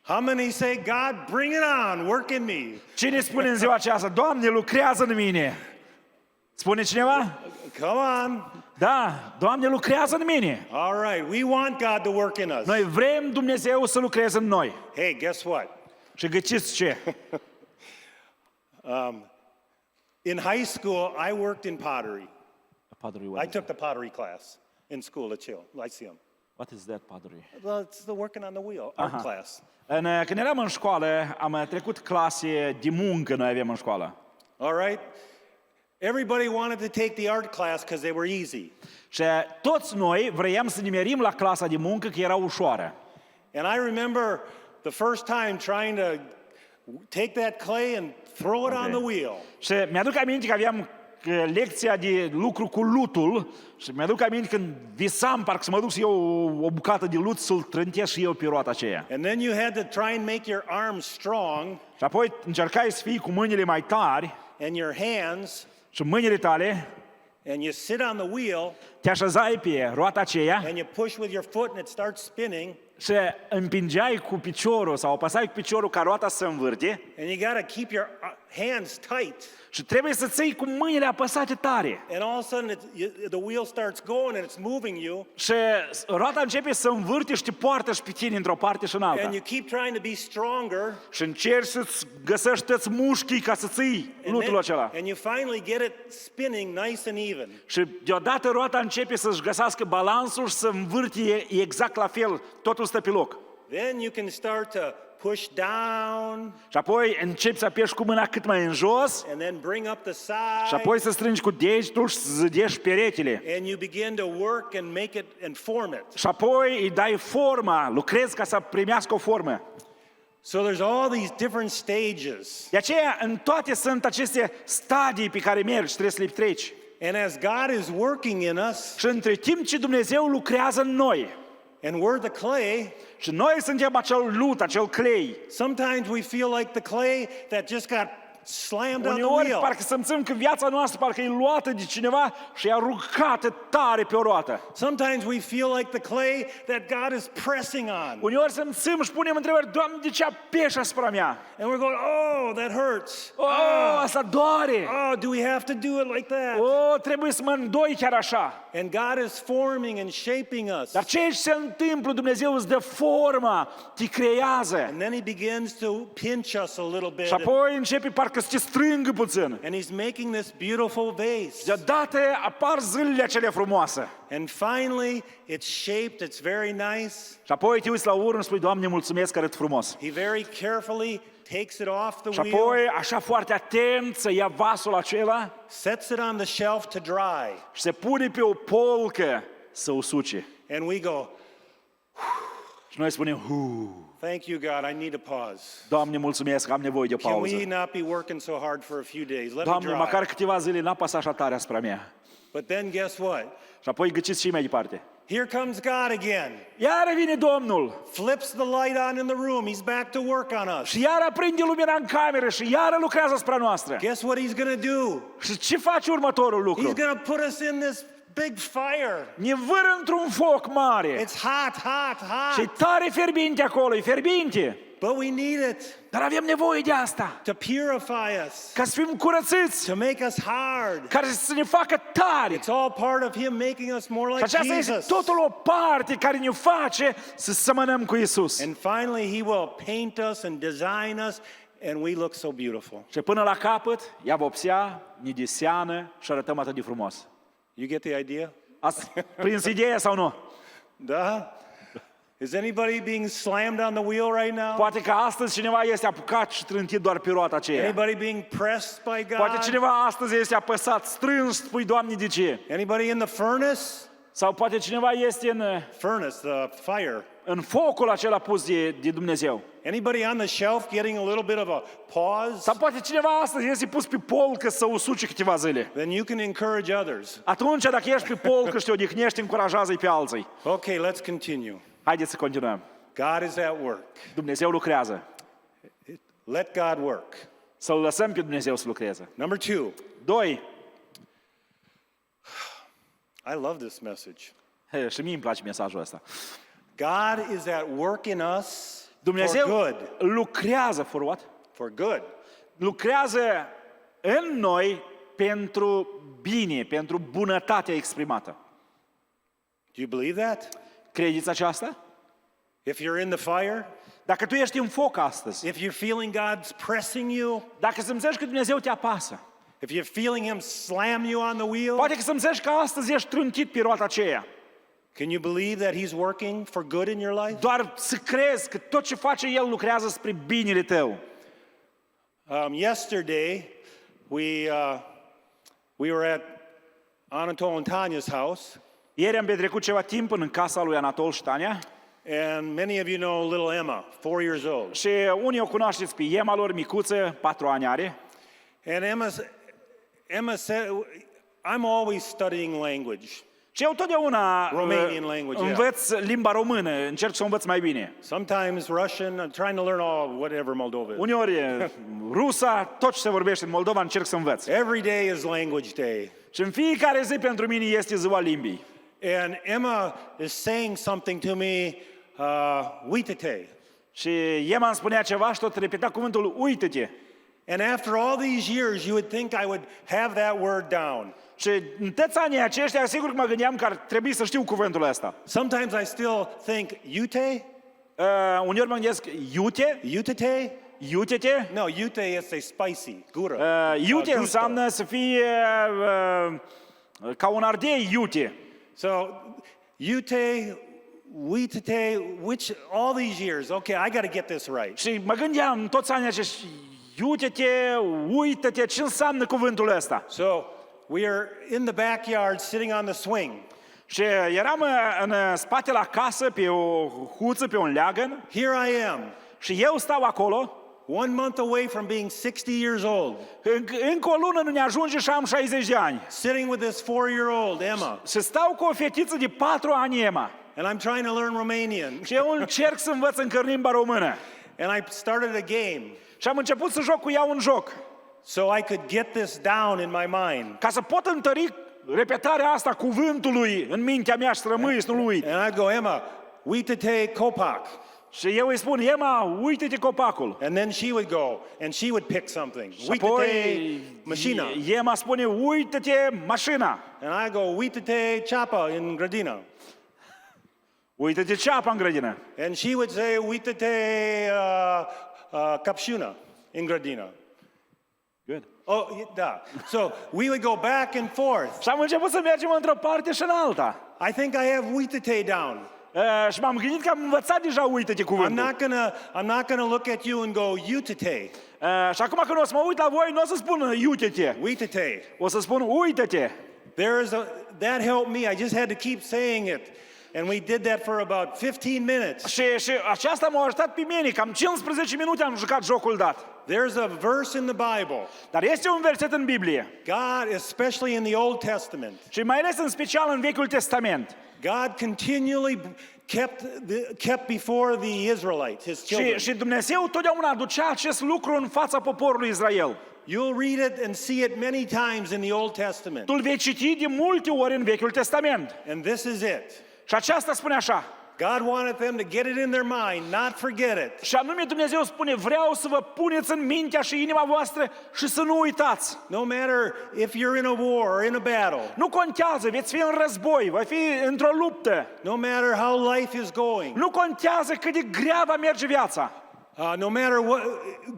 How many say, God, bring it on, work in me? Cine spune în ziua aceasta, Doamne, lucrează în mine? Spune cineva? Come on. Da, Doamne, lucrează în mine. All right, we want God to work in us. Noi vrem Dumnezeu să lucreze în noi. Hey, guess what? Și găsiți ce? In high school, I worked in pottery. I took the pottery class in school at Lyceum. What is that pottery? Well, it's the working on the wheel, art class. Când eram în școală, am trecut clase de muncă, noi avem în școală. All right? Everybody wanted to take the art class because they were easy. Și toți noi vroiam să nimerim la clasa de muncă că era ușoară. And I remember the first time trying to take that clay and throw it on the wheel. Și mi-aduc aminte că aveam lecția de lucru cu lutul și mi-aduc aminte când visam, parcă să mă duc să iau o bucată de lut să-l trântesc și eu pe roata aceea. And then you had to try and make your arms strong Și apoi încercai să fii cu mâinile mai tari and your hands, și mâinile tale and you sit on the wheel te așezai pe roata aceea and you push with your foot and it starts spinning. și împingeai cu piciorul sau apăsai cu piciorul ca roata să se învârte And you got to keep your hands tight. și trebuie să ții cu mâinile apăsate tare. And all of a sudden the wheel starts going and it's moving you. Și roata începe să învârte și te poartă și pe tine într-o parte și în alta. And you keep trying to be stronger. Și încerci să-ți găsești toți mușchii ca să ții lutul acela. And you finally get it spinning nice and even. Și deodată roata începe să-și găsească balansul și să învârte exact la fel, totul stă pe loc. Then you can start to push down. Și apoi începi să apeși cu mâna cât mai în jos And then bring up the și side. apoi să strângi cu degetul și să zădești peretele. And you begin to work and make it and form it. Și apoi îi dai forma, lucrezi ca să primească o formă. So there's all these different stages. De aceea, în toate sunt aceste stadii pe care mergi, trebuie să le treci. And as God is working in us, Și între timp ce Dumnezeu lucrează în noi, and we're the clay, și noi suntem acel lut, acel clei, sometimes we feel like the clay that just got slammed on the uneori wheel. parcă simțim că viața noastră parcă e luată de cineva și e aruncată tare pe o roată. Sometimes we feel like the clay that God is pressing on. Uneori simțim și punem întrebări, Doamne, de ce apeși asupra mea? And we're going, oh, that hurts. Oh, asta doare! Oh, do we have to do it like that? Oh, trebuie să mă îndoi chiar așa. And God is forming and shaping us. Dar ce se întâmplă? Dumnezeu îți dă forma, te creează. And then He begins to pinch us a little bit. Și apoi începe parcă să te strângă puțin. And He's making this beautiful vase. Deodată apar zilele acelea frumoase. And finally, it's shaped, it's very nice. Și apoi te uiți la urmă și spui, Doamne, mulțumesc că arăt frumos. He very carefully takes it off the Și wheel, apoi, așa foarte atent, să ia vasul acela sets it on the shelf to dry. și se pune pe o polcă să usuce. And we go, Și noi spunem, thank you, God, I need a pause. Doamne, mulțumesc, am nevoie de o Can we pauză. not be working so hard for a few days? Let Doamne, me măcar dry. câteva zile n-apăsa așa tare asupra mea. But then guess what? Și apoi găsiți și mai departe. Here comes God again. Iară vine Domnul Flips the light on in the room. He's back to work on us. și iară aprinde lumina în cameră și iară lucrează asupra noastră. Guess what He's going to do? Și ce face următorul lucru? He's going to put us in this big fire. Ne vâră într-un foc mare. It's hot, hot, Și e hot. tare fierbinte acolo, e fierbinte. But we need it Dar avem nevoie de asta. to purify us, Ca să fim curățiți, to make us hard. care să ne facă tari. It's all part of Him making us more Și like aceasta este Jesus. totul o parte care ne face să semănăm cu Isus. And finally, He will paint us and design us, and we look so beautiful. Și până la capăt, ea vopsea, ne deseană și arătăm atât de frumos. You get the idea? Ați prins ideea sau nu? Da? Is anybody being slammed on the wheel right now? Poate că astăzi cineva este apucat și trântit doar pe roata aceea. Anybody being pressed by Poate God? cineva astăzi este apăsat, strâns, spui, Doamne, de ce? Anybody in the furnace? Sau poate cineva este Furnace, the fire. în focul acela pus de Dumnezeu. Anybody on the shelf getting a little bit of a pause? Sau poate cineva astăzi este pus pe polcă să usuce câteva zile. Then you can encourage others. Atunci, dacă ești pe polcă și te odihnești, încurajează-i pe alții. Okay, let's continue. Haideți să continuăm. God is at work. Dumnezeu lucrează. Let God work. Să-L lăsăm pe Dumnezeu să lucreze. Number 2. 2. I love this message. Și mie îmi place mesajul ăsta. God is at work in us Dumnezeu for good. lucrează, for what? For good. Lucrează în noi pentru bine, pentru bunătatea exprimată. Do you believe that? Credeți aceasta? If you're in the fire, Dacă tu ești în foc astăzi, if you're feeling God's pressing you, dacă simțești că Dumnezeu te apasă, if you're feeling Him slam you on the wheel, poate că simțești că astăzi ești trântit pe roata aceea, can you believe that He's working for good in your life? doar să crezi că tot ce face El lucrează spre binele tău. Yesterday, we were at Anatol and Tanya's house, Ieri am petrecut ceva timp în casa lui Anatol și Tania And many of you know little Emma, 4 years old. Și unii o cunoașteți pe Emma lor, micuță, 4 ani are. And Emma said, I'm always studying language. Și eu totdeauna Romanian language, învăț limba română, încerc să o învăț mai bine. Sometimes Russian, I'm trying to learn all whatever Moldova is. Uneori rusa, tot ce se vorbește în Moldova, încerc să învăț. Every day is language day. Și în fiecare zi pentru mine este ziua limbii. And Emma is saying something to me, uită-te. Și Emma îmi spunea ceva și tot repeta cuvântul uită-te. And after all these years, you would think I would have that word down. Și în toți anii aceștia, sigur că mă gândeam că ar trebui să știu cuvântul ăsta. Sometimes I still think, iute? Uneori mă gândesc, iute? Iute-te? Iute-te? No, iute este spicy, gură. Iute Gusto. înseamnă să fie ca un ardei iute. So, iute, uită-te, all these years, okay, I got to get this right. Și mă gândeam în toți anii aceștia, iute-te, uită-te, ce înseamnă cuvântul ăsta? So, we are in the backyard sitting on the swing. Și eram în spate la casă, pe o huță, pe un leagăn, Here I am, și eu stau acolo, 1 month away from being 60 years old, încă o lună nu ne ajunge și am 60 de ani. sitting with this 4-year-old, Emma, Și stau cu o fetiță de 4 ani, Emma. and I'm trying to learn Romanian. Și eu încerc să învăț încă limba română. And I started a game Și am început să joc cu ea un joc, so I could get this down in my mind. ca să pot întări repetarea asta cuvântului în mintea mea și să rămâi, să nu-l uit. And I go, Emma, uită-te copac. Și eu îi spun, Emma, uite-te copacul. And then she would go, and she would pick something. Și Uită-te apoi mașina. Emma spune, uite-te mașina. And I go, uită-te ceapa in grădină. Uite-te ceapa în grădină. And she would say, uită-te capșună in grădină. Good. Oh, da. So we would go back and forth. Și am început să mergem într-o parte și în alta. I think I have uită-te down. Și m-am gândit că am învățat deja uite-te I'm cuvântul. not gonna look at you and go, uită-te. Și acum când o să mă uit la voi, nu o să spun uite-te. Uită-te. O să spun uite-te. That helped me. I just had to keep saying it. And we did that for about 15 minutes. Și aceasta m-a ajutat pe mine. Cam 15 minute am jucat jocul dat. There's a verse in the Bible. Dar este un verset în Biblie. God, especially in the Old Testament, Și mai ales în special în Vechiul Testament. God continually kept before the Israelites, his children. Și Dumnezeu totdeauna aducea acest lucru în fața poporului Israel. You'll read it and see it many times in the Old Testament. Tu îl vei citi de multe ori în Vechiul Testament. And this is it. Și aceasta spune așa. God wanted them to get it in their mind, not forget it. Și anume Dumnezeu spune, vreau să vă puneți în mintea și inima voastră și să nu uitați. No matter if you're in a war or in a battle, Nu contează, veți fi în război, vei fi într-o luptă. no matter how life is going, Nu contează cât de grea va merge viața. no matter what,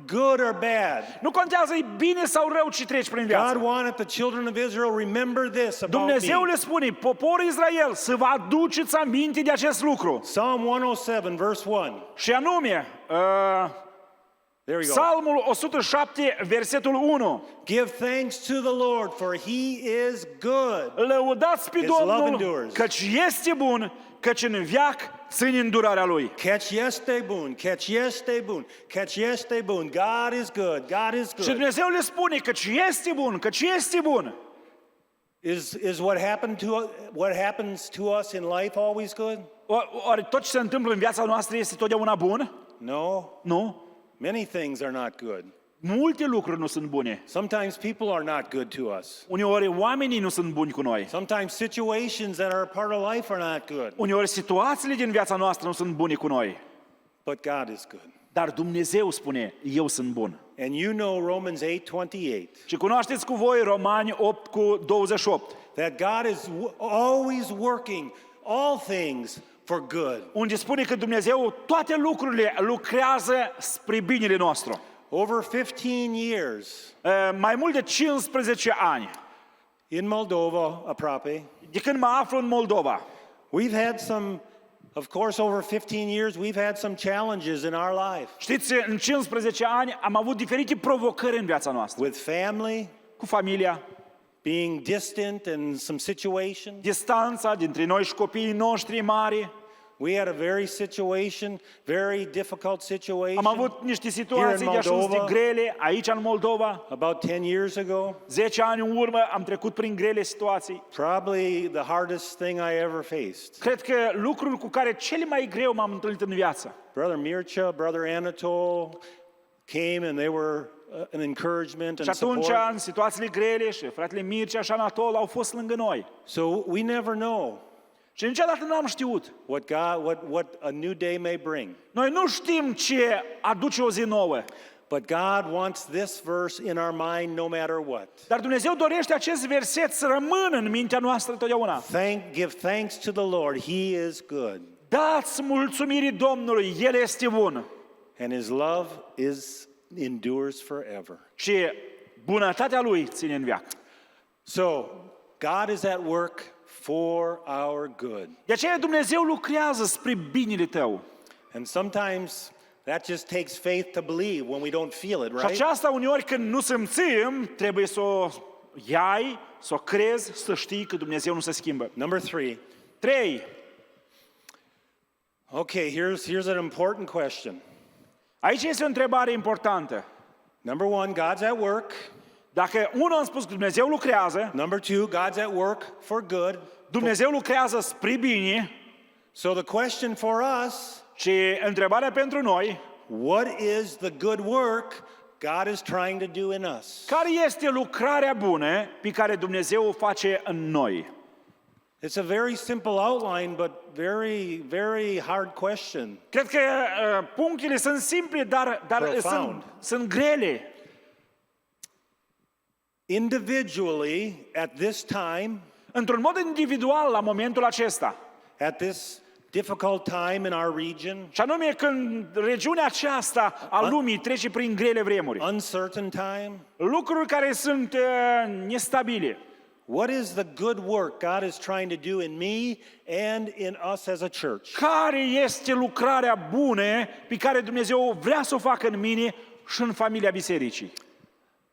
good or bad, Nu contează e bine sau rău ce treci prin God viață. wanted the children of Israel remember this about Dumnezeu me. le spune, poporul Israel, să vă aduceți aminte de acest lucru. Psalm 107, verse 1. Și anume, There we go. Psalmul 107, versetul 1. Give thanks to the Lord, for he is good. Lăudați pe His love Domnul, endures. căci este bun, căci în veac ține îndurarea Lui. Catch este bun, catch este bun, catch este bun. God is good, God is Și good. Dumnezeu le spune, căci este bun, căci este bun. Is what happens to us in life always good? Oare tot ce se întâmplă în viața noastră este totdeauna bun? No. Nu. Many things are not good. Multe lucruri nu sunt bune. Sometimes people are not good to us. Uneori oamenii nu sunt buni cu noi. Sometimes situations that are a part of life are not good. Uneori situațiile din viața noastră nu sunt bune cu noi. But God is good. Dar Dumnezeu spune, eu sunt bun. And you know Romans 8:28. Și cunoașteți cu voi Romani 8 cu 28. That God is always working all things for good. Unde spune că Dumnezeu toate lucrurile lucrează spre binele nostru. Over 15 years Mai mult de 15 ani, in Moldova, aproape, de când mă aflu în Moldova, we've had some, of course, over 15 years, we've had some challenges in our life știți, în 15 ani am avut diferite provocări în viața noastră. with family, Cu familia, being distant in some situations, distanța dintre noi și copiii noștri mari, We had a very difficult situation. Am avut niște situații de așa de grele aici în Moldova. About 10 years ago. 10 ani în urmă am trecut prin grele situații. Probably the hardest thing I ever faced. Cred că lucrul cu care cel mai greu m-am întâlnit în viață. Brother Mircea, Brother Anatol came and they were an encouragement and support. Și atunci, în situațiile grele, și fratele Mircea și Anatol au fost lângă noi. So we never know Și niciodată n-am știut. what a new day may bring. Noi nu știm ce aduce o zi nouă. But God wants this verse in our mind no matter what. Dar Dumnezeu dorește acest verset să rămână în mintea noastră totdeauna. Give thanks to the Lord. He is good. Dați mulțumiri Domnului, El este bun. And His love endures forever. Și bunătatea Lui ține în veac. So, God is at work for our good. De aceea Dumnezeu lucrează spre binele tău. And sometimes that just takes faith to believe when we don't feel it, Și right? aceasta uneori când nu simțim, trebuie să o iai, să o crezi, să știi că Dumnezeu nu se schimbă. Number 3. 3. Okay, here's an important question. Aici este o întrebare importantă. Number 1, God's at work. Dacă unul am spus că Dumnezeu lucrează, Number 2, God's at work for good. Dumnezeu lucrează spre bine, So the question for us, și întrebarea pentru noi, what is the good work God is trying to do in us? care este lucrarea bună pe care Dumnezeu o face în noi? It's a very simple outline, but very hard question. Cred că punctele sunt simple, dar sunt grele. Individually, at this time, Într-un mod individual, la momentul acesta, at this difficult time in our region, și anume când regiunea aceasta a lumii trece prin grele vremuri, uncertain time, lucruri care sunt nestabile. what is the good work God is trying to do in me and in us as a church? Care este lucrarea bună pe care Dumnezeu vrea să o facă în mine și în familia bisericii?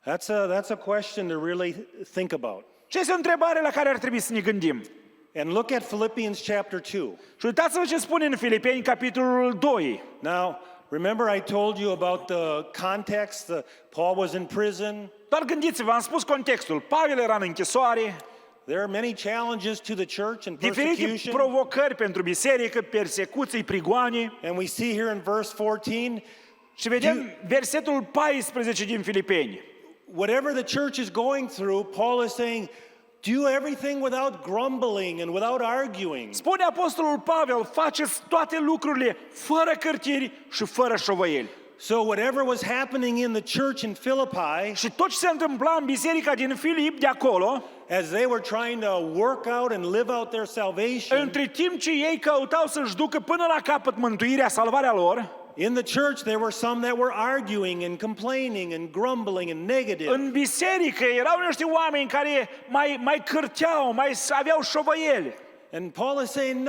That's a question to really think about. Ce este o întrebare la care ar trebui să ne gândim? And look at Philippians chapter 2. Și uitați-vă ce spune în Filipeni, capitolul 2. Now, remember I told you about the context, Paul was in prison. Doar gândiți-vă, am spus contextul. Pavel era în închisoare. There are many challenges to the church and Diferite persecution. provocări pentru biserică, persecuții, prigoane. And we see here in verse 14, Și vedem versetul 14 din Filipeni. whatever the church is going through, Paul is saying, do everything without grumbling and without arguing. Spune apostolul Pavel, faceți toate lucrurile fără cârtiri și fără șovăieli. So whatever was happening in the church in Philippi, Și tot ce se întâmpla în biserica din Filip de acolo, as they were trying to work out and live out their salvation, între timp ce ei căutau să-și ducă până la capăt mântuirea, salvarea lor, in the church there were some that were arguing and complaining and grumbling and negative. în biserică erau niște oameni care mai cârteau, mai aveau șovăieli. And Paul is saying,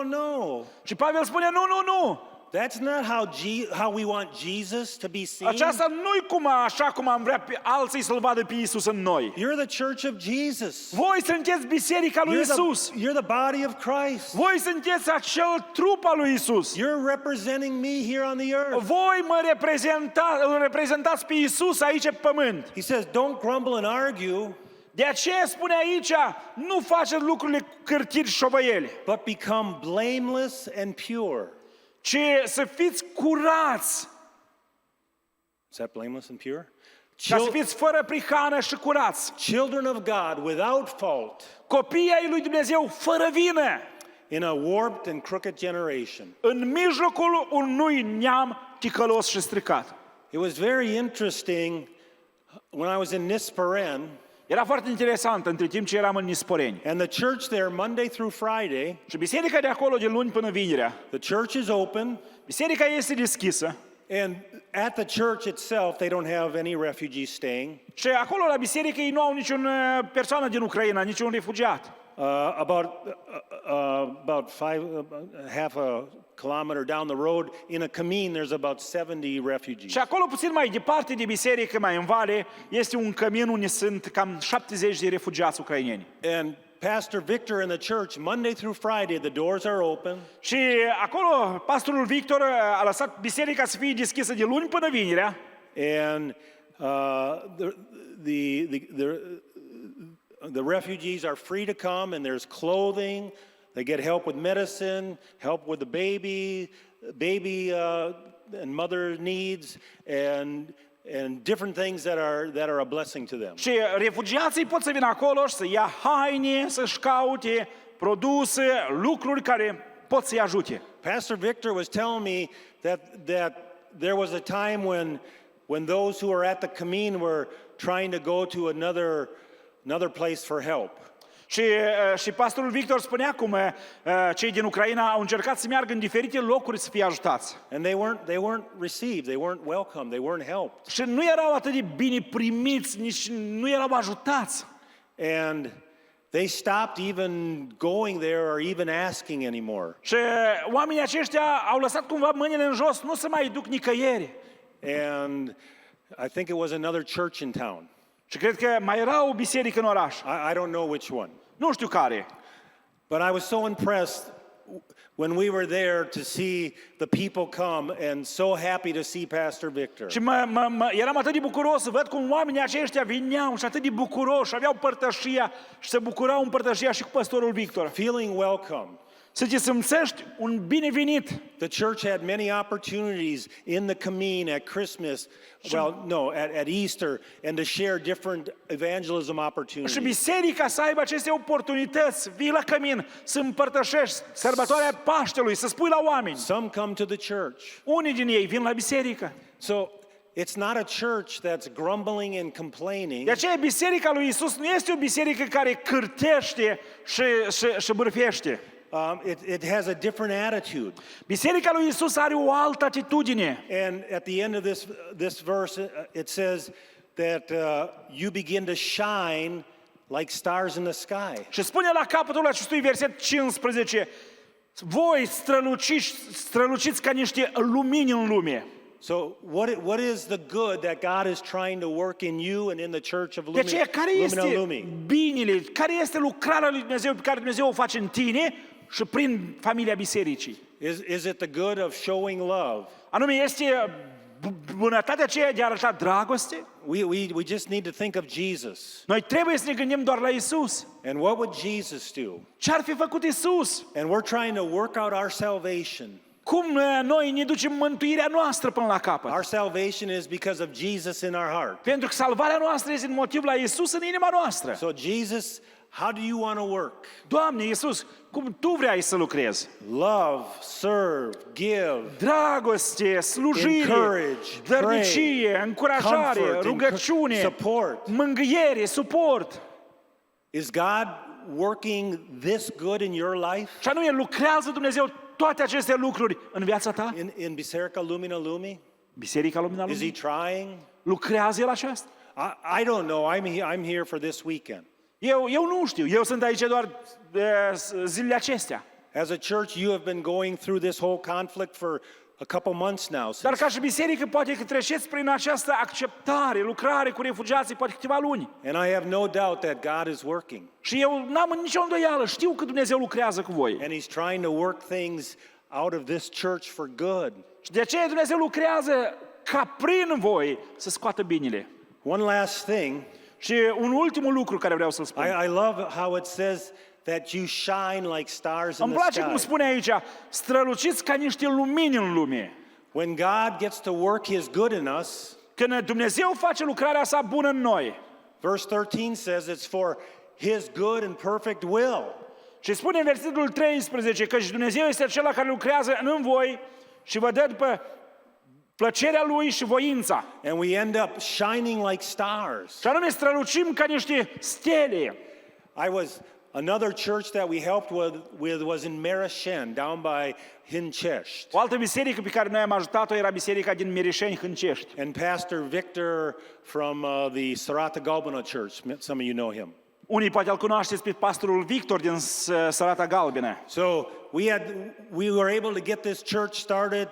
no. Și Pavel spune, nu. That's not how we want Jesus to be seen. Aceasta nu-i așa cum am vrea pe alții să-L vadă pe Iisus în noi. You're the church of Jesus. Voi sunteți biserica lui Iisus. You're the body of Christ. Voi sunteți acel trup al lui Iisus. You're representing me here on the earth. Voi îl reprezentați pe Iisus aici pe pământ. He says, don't grumble and argue, De aceea spune aici, nu faceți lucrurile cu cârtiri și șovăieli, but become blameless and pure. ci să fiți curați, Is that blameless and pure? ca să fiți fără prihană și curați. Children of God without fault Copiii ai lui Dumnezeu fără vină, in a warped and crooked generation. în mijlocul unui neam ticălos și stricat. It was very interesting when I was in Nisperen, Era foarte interesant între timp ce eram în Nisporeni. and the church there Monday through Friday, Și biserica de acolo de luni până vinerea, the church is open, biserica este deschisă and at the church itself they don't have any refugees staying. și acolo la biserică ei nu au niciun persoană din Ucraina, niciun refugiat. About half a kilometer down the road, in a cămin, there's about 70 refugees. Și acolo puțin mai departe de biserică, mai în vale, este un cămin unde sunt cam 70 de refugiați ucraineni. And Pastor Victor in the church, Monday through Friday, the doors are open. Și acolo pastorul Victor a lăsat biserica să fie deschisă de luni până vinerea. And the refugees are free to come, and there's clothing. They get help with medicine, help with the baby and mother needs, and different things that are a blessing to them. Și refugiații pot să vină acolo și să ia haine, să-și caute produse, lucruri care pot să-i ajute. Pastor Victor was telling me that there was a time when those who were at the Kamin were trying to go to another place for help. Și pastorul Victor spunea cum cei din Ucraina au încercat să meargă în diferite locuri să fie ajutați. And they weren't received, they weren't welcomed, they weren't helped. Și nu erau atât de bine primiți, nici nu erau ajutați. And they stopped even going there or even asking anymore. Și oamenii aceștia au lăsat cumva mâinile în jos, nu se mai duc nicăieri. And I think it was another church in town. Și cred că mai era o biserică în oraș. I don't know which one. Nu știu care. But I was so impressed when we were there to see the people come and so happy to see Pastor Victor. Și eram atât de bucuros să văd cum oamenii aceștia vineau și atât de bucuroși, aveau părtășia și se bucurau în părtășia și cu pastorul Victor. Feeling welcome. Să te simțești un binevenit. The church had many opportunities in the Kamin at Christmas, at Easter, and to share different evangelism opportunities. Și biserica să aibă aceste oportunități, vii la Cămin, să împărtășești sărbătoarea Paștelui, să spui la oameni. Some come to the church. Unii din ei vin la biserică. So it's not a church that's grumbling and complaining. De aceea biserica lui Isus nu este o biserică care cârtește și bârfește. It has a different attitude. Biserica lui Isus are o altă atitudine. And at the end of this verse, it says that you begin to shine like stars in the sky. Și spune la capătul acestui verset 15, voi străluciți ca niște lumini în lume. So what is the good that God is trying to work in you and in the church of De aceea, care este Lumii? binele, care este lucrarea lui Dumnezeu pe care Dumnezeu o face în tine și prin familia bisericii? Is it the good of showing love? Anume, este bunătatea aceea de a arăta dragoste? We just need to think of Jesus. Noi trebuie să ne gândim doar la Isus. And what would Jesus do? Ce ar fi făcut Isus? And we're trying to work out our salvation. Cum noi ne ducem mântuirea noastră până la capăt? Our salvation is because of Jesus in our heart. Pentru că salvarea noastră este în motiv la Isus în inima noastră. So Jesus, how do you want to work? Doamne Iisus, cum Tu vrei să lucrezi? Love, serve, give, Dragoste, slujire, encourage, dărnicie, pray, încurajare, comfort, rugăciune, support. mângâiere, suport. Is God working this good in your life? Și anume, lucrează Dumnezeu toate aceste lucruri în viața ta? In Biserica Lumina Lumii? Biserica Lumina Is He Lumii? trying? Lucrează El aceasta? I don't know. I'm here for this weekend. Eu nu știu, eu sunt aici doar zilele acestea. As a church, you have been going through this whole conflict for a couple months now. Dar ca și biserică, poate că treceți prin această acceptare, lucrare cu refugiații, poate câteva luni. And I have no doubt that God is working. Și eu n-am nicio îndoială, știu că Dumnezeu lucrează cu voi. And He's trying to work things out of this church for good. Și de aceea Dumnezeu lucrează ca prin voi să scoată binele. One last thing. Și un ultimul lucru care vreau să-l spun. I love how it says that you shine like stars in Îmi the place cum sky. spune aici, străluciți ca niște lumini în lume. When God gets to work His good in us, Când Dumnezeu face lucrarea sa bună în noi. verse 13 says it's for His good and perfect will. Și spune în versetul 13 că Dumnezeu este acela care lucrează în voi și vă dă după plăcerea Lui și voința. And we end up shining like stars. Și anume strălucim ca niște stele. Another church that we helped with was in Mereshen, down by Hinchești. O altă biserică pe care noi am ajutat-o era biserica din Mereșeni, Hâncești. And Pastor Victor from the Sarata Galbana Church, some of you know him. Unii poate îl cunoașteți pe pastorul Victor din Sărata Galbenă. So we were able to get this church started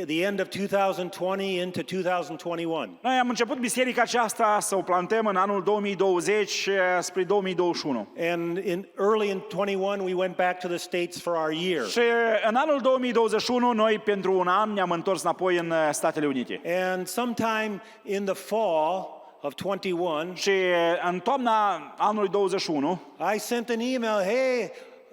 at the end of 2020 into 2021. Noi am început biserica aceasta să o plantăm în anul 2020 spre 2021. And early in 21 we went back to the States for our year. Și în anul 2021 noi pentru un an ne-am întors înapoi în Statele Unite. And sometime in the fall of 21, Și în toamna anului 21 I sent an email,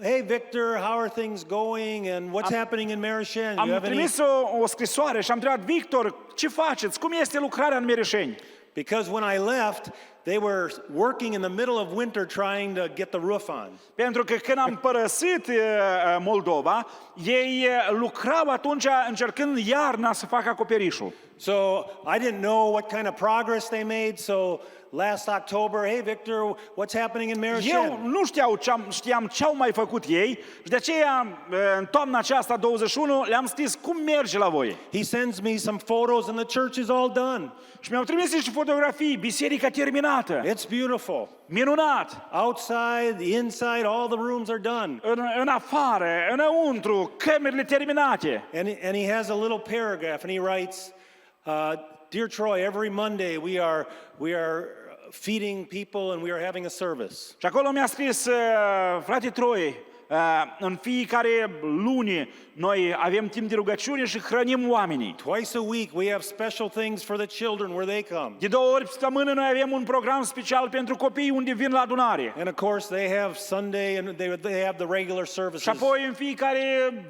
hey Victor, how are things going and what's happening in Mereșeni? am trimis o scrisoare și am întrebat: Victor, ce faceți? Cum este lucrarea în Mereșeni? Because when I left, they were working in the middle of winter trying to get the roof on. Pentru că când am părăsit Moldova, ei lucrau atunci încercând iarna să facă acoperișul. So I didn't know what kind of progress they made, so last October, hey Victor, what's happening in Eu Mereșeni? nu știam ce au mai făcut ei și de aceea în toamna aceasta 21 le-am scris: cum merge la voi? He sends me some photos and the church is all done. Și mi-au trimis niște fotografii, biserica terminată. It's beautiful. Minunat! Outside, inside, all the rooms are done. În afară, înăuntru, cămerile terminate. And he has a little paragraph and he writes, Dear Troy, every Monday we are feeding people and we are having a service. Și acolo mi-a scris: frate Troie, în fiecare luni noi avem timp de rugăciune și hrănim oamenii. Twice a week we have special things for the children where they come. De 2 ori pe săptămână noi avem un program special pentru copii unde vin la adunare. And of course they have Sunday and they have the regular services. Și apoi în fiecare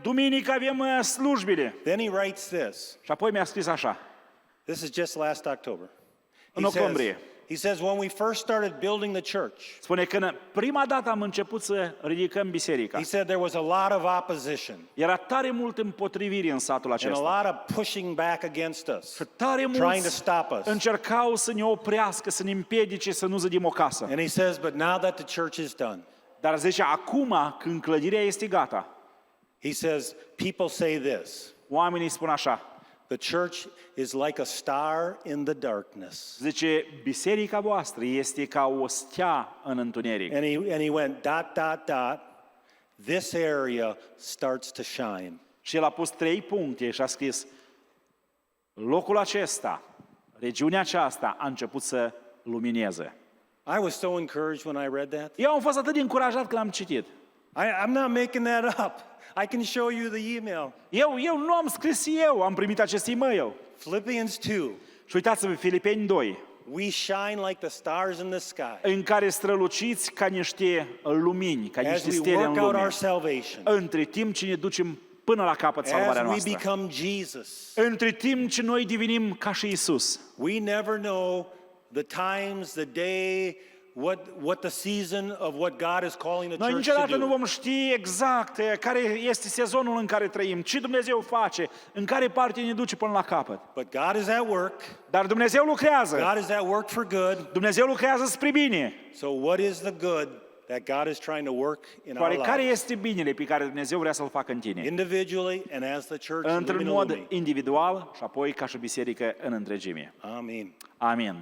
duminică avem slujbile. Then he writes this. Și apoi mi-a scris așa. This is just last October. În octombrie. He says, when we first started building the church, Spune că prima dată am început să ridicăm biserica. he said there was a lot of opposition Era tare mult împotrivire în satul and a acesta. lot of pushing back against us, Și tare trying to mulți stop us. încercau să ne oprească, să ne împiedice, să nu zădim o casă. And he says, but now that the church is done, Dar zice, acum, când clădirea este gata, he says, people say this, oamenii spun așa: the church is like a star in the darkness. zice, biserica voastră este ca o stea în întuneric. And he went, ... This area starts to shine. Și el a pus 3 puncte și a scris: locul acesta, regiunea aceasta a început să lumineze. I was so encouraged when I read that. Eu am fost atât de încurajat când am citit. I'm not making that up. I can show you the email. Eu nu am scris eu, am primit acest e-mail. Philippians 2. Și uitați-vă, Filipeni 2, We shine like the stars in the sky în care străluciți ca niște lumini, ca as niște we stele în work out lume, our salvation, între timp ce ne ducem până la capăt salvarea as we noastră. become Jesus. Între timp ce noi devenim ca și Isus. We never know the times, the day, what the season of what God is calling the Noi church to niciodată nu do. vom ști exact care este sezonul în care trăim, ce Dumnezeu face, în care parte ne duce până la capăt. But God is at work. Dar Dumnezeu lucrează. God is at work for good. Dumnezeu lucrează spre bine. So what is the good that God is trying to work in our Oare care lives? este binele pe care Dumnezeu vrea să-l facă în tine? Individually and as the church in Într-un Lumina mod Lumii. individual și apoi ca și biserică în întregime. Amen. Amin.